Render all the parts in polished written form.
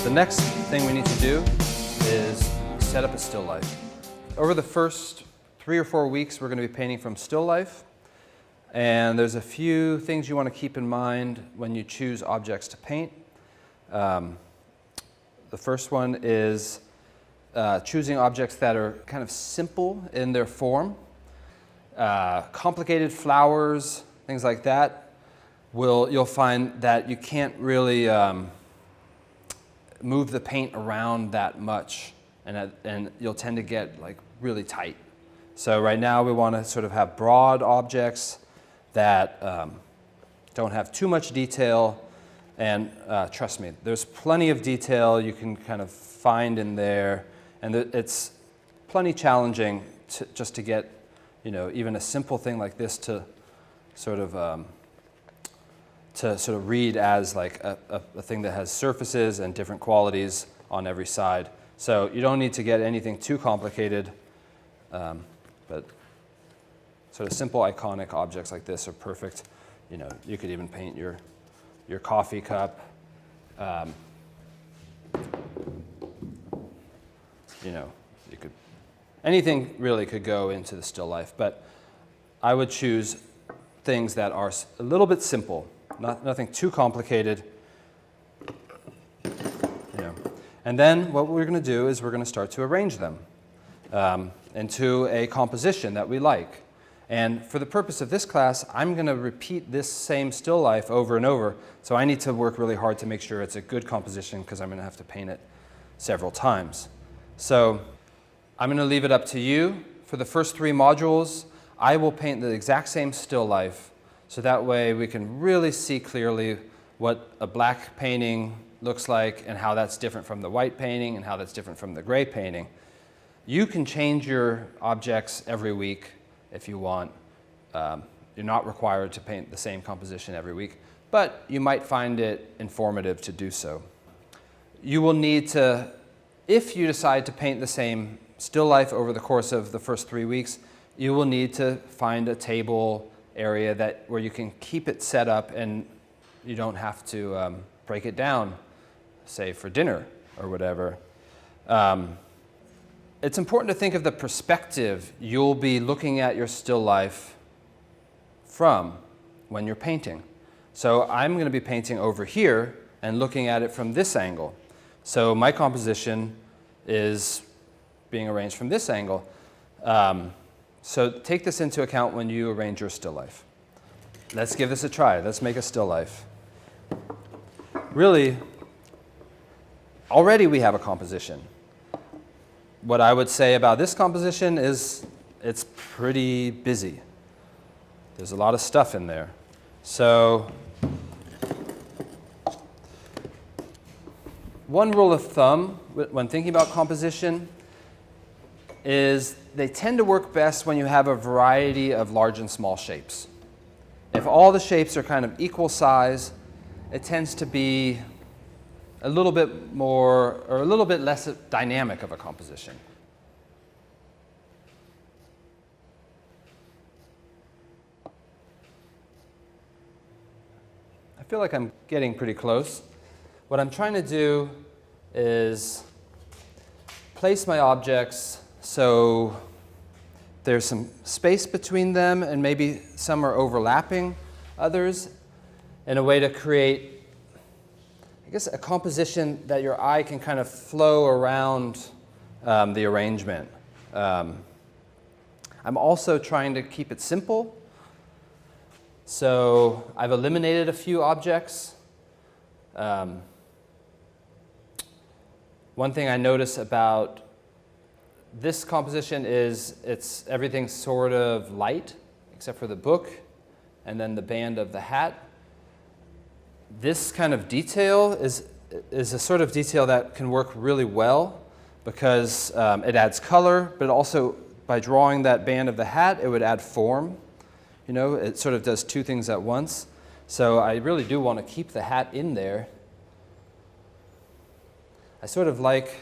The next thing we need to do is set up a still life. Over the first 3 or 4 weeks, we're going to be painting from still life. And there's a few things you want to keep in mind when you choose objects to paint. The first one is choosing objects that are kind of simple in their form. Complicated flowers, things like that, you'll find that you can't really move the paint around that much, and you'll tend to get like really tight. So right now we want to sort of have broad objects that don't have too much detail, and trust me, there's plenty of detail you can kind of find in there, and it's plenty challenging just to get, even a simple thing like this to sort of read as like a thing that has surfaces and different qualities on every side. So you don't need to get anything too complicated, but sort of simple iconic objects like this are perfect. You could even paint your coffee cup. You could, anything really could go into the still life, but I would choose things that are a little bit simple. Nothing too complicated. And then what we're going to do is we're going to start to arrange them into a composition that we like. And for the purpose of this class, I'm going to repeat this same still life over and over. So I need to work really hard to make sure it's a good composition because I'm going to have to paint it several times. So I'm going to leave it up to you. For the first 3 modules, I will paint the exact same still life. So that way we can really see clearly what a black painting looks like and how that's different from the white painting and how that's different from the gray painting. You can change your objects every week if you want. You're not required to paint the same composition every week, but you might find it informative to do so. You will need to, if you decide to paint the same still life over the course of the first 3 weeks, you will need to find a table area where you can keep it set up and you don't have to break it down, say for dinner or whatever. It's important to think of the perspective you'll be looking at your still life from when you're painting. So I'm going to be painting over here and looking at it from this angle. So my composition is being arranged from this angle. So take this into account when you arrange your still life. Let's give this a try. Let's make a still life. Really, already we have a composition. What I would say about this composition is it's pretty busy. There's a lot of stuff in there. So one rule of thumb when thinking about composition is they tend to work best when you have a variety of large and small shapes. If all the shapes are kind of equal size, it tends to be a little bit more or a little bit less dynamic of a composition. I feel like I'm getting pretty close. What I'm trying to do is place my objects so there's some space between them and maybe some are overlapping others in a way to create, I guess, a composition that your eye can kind of flow around the arrangement. I'm also trying to keep it simple. So I've eliminated a few objects. One thing I notice about this composition is everything's sort of light, except for the book and then the band of the hat. This kind of detail is a sort of detail that can work really well because it adds color, but also by drawing that band of the hat, it would add form. It sort of does 2 things at once. So I really do want to keep the hat in there. I sort of like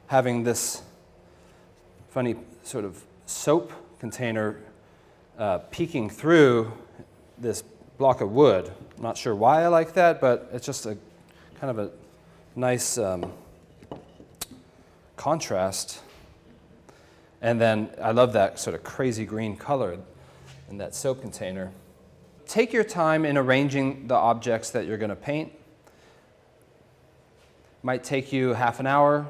having this funny sort of soap container peeking through this block of wood. I'm not sure why I like that, but it's just a kind of a nice contrast. And then I love that sort of crazy green color in that soap container. Take your time in arranging the objects that you're going to paint. Might take you half an hour,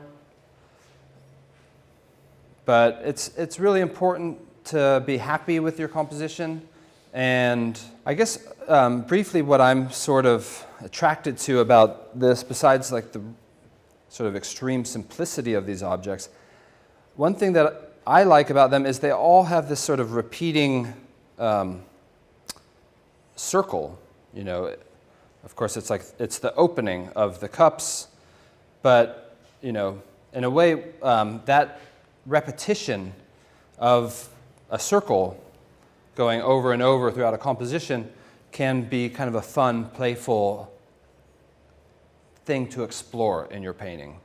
but it's really important to be happy with your composition. And I guess briefly what I'm sort of attracted to about this, besides like the sort of extreme simplicity of these objects, one thing that I like about them is they all have this sort of repeating circle. You know, of course it's the opening of the cups, but you know, in a way that repetition of a circle going over and over throughout a composition can be kind of a fun, playful thing to explore in your painting.